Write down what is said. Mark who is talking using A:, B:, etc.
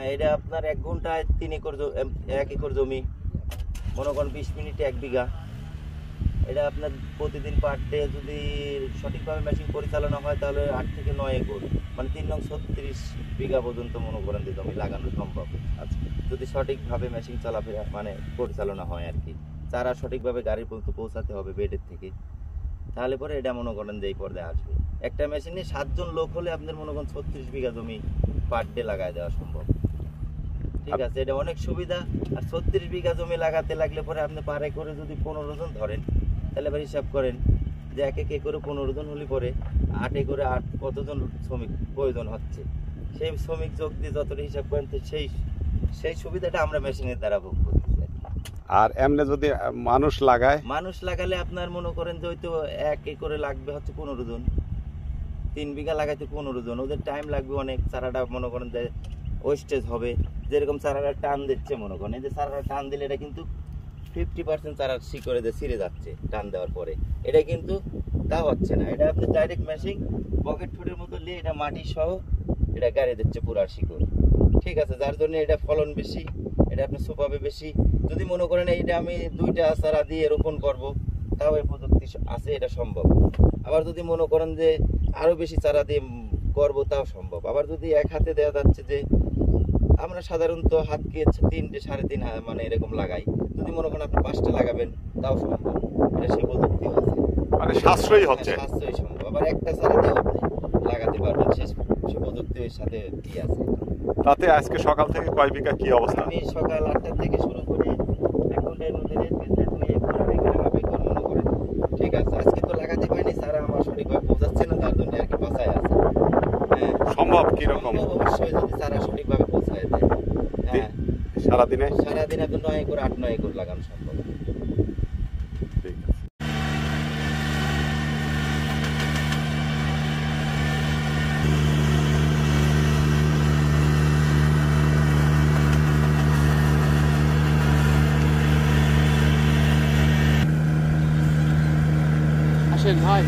A: এটা আপনার 1 ঘন্টায় 1 একর জমি, মনে করেন 20 মিনিটে 1 বিঘা। এটা আপনার প্রতিদিন পার ডে যদি সঠিকভাবে মেশিন পরিচালনা হয় তাহলে 8 থেকে 9 একর, মানে 3 নং 36 বিঘা পর্যন্ত মনে করেন যে জমি লাগানো সম্ভব। আচ্ছা, যদি সঠিকভাবে মেশিন চলাফেরা মানে পরিচালনা হয় আর কি, চারা সঠিকভাবে গাড়ি পর্যন্ত পৌঁছাতে হবে বেডের থেকে, তাহলে পরে এটা মনে করেন যে এই পর্যায়ে আসবে। একটা মেশিনে 7 জন লোক হলে আপনাদের মনে করেন 36 বিঘা জমি পার ডে লাগায় দেওয়া সম্ভব। ঠিক আছে, এটা অনেক সুবিধা। আর 36 বিঘা জমি লাগাতে লাগলে পরে আপনি পারে করে যদি 15 জন ধরেন, তাহলে এবার হিসাব করেন যে 1 করে 15 জন হলে পরে 8 করে 8 কতজন শ্রমিক প্রয়োজন হচ্ছে, সেই শ্রমিক যোগ দিয়ে যতটা হিসাব করেন তো সেই সুবিধাটা আমরা মেশিনের দ্বারা ভোগ করি।
B: আর এমনি যদি মানুষ
A: লাগালে আপনার মনে করেন যে হয়তো 1 একরে লাগবে হচ্ছে 15 জন, 3 বিঘা লাগাইতে 15 জন, ওদের টাইম লাগবে অনেক। চারাটা মনে করেন যে ওয়েস্টেজ হবে, যেরকম চারাটা টান দিচ্ছে মনে করেন, এই যে চারাটা টান দিলে এটা কিন্তু 50% চারা শিকড়ে যে ছিঁড়ে যাচ্ছে টান দেওয়ার পরে, এটা কিন্তু তা হচ্ছে না। এটা আপনি ডাইরেক্ট মেশিন পকেট ফুটের মতো নিয়ে এটা মাটি সহ এটা গাড়ি দিচ্ছে পুরা শিকড়। ঠিক আছে, যার জন্য এটা ফলন বেশি, এটা আপনি সোপাবে বেশি। যদি মনে করেন এইটা আমি 2টা চারা দিয়ে রোপণ করব, তাও এই প্রযুক্তি আছে, এটা সম্ভব। আবার যদি মনে করেন যে আরো বেশি চারা দিয়ে করব, তাও সম্ভব। আবার যদি এক হাতে দেওয়া যাচ্ছে যে আমরা সাধারণত হাতকে 3টে 3.5 মানে এরকম লাগাই, যদি মনে করেন আপনি 5টা লাগাবেন তাও সম্ভব। এটা সেই প্রযুক্তি আছে,
B: মানে সাশ্রয়ী হচ্ছে,
A: সাশ্রয়ী সম্ভব। আবার একটা চারা দিয়ে আপনি লাগাতে পারবেন, সেই প্রযুক্তির সাথে কি আছে।
B: তাতে আজকে সকাল থেকে কয় বিঘা কি অবস্থা?
A: আমি সকাল 8টা থেকে শুরু করে এখন নদীর মনে করেন। ঠিক আছে, আজকে তো লাগাতে পারিনি, সারা আমার সঠিকভাবে পৌঁছাচ্ছে না, তার জন্য আর কি বাসায় আছে।
B: সম্ভব কিরকম?
A: অবশ্যই যদি সারা সঠিকভাবে পৌঁছায় দেয়, হ্যাঁ, সারাদিনে আপনি 9 একর 8-9 একর লাগানো সম্ভব।
B: ঠিক আছে।
C: আসেন ভাই।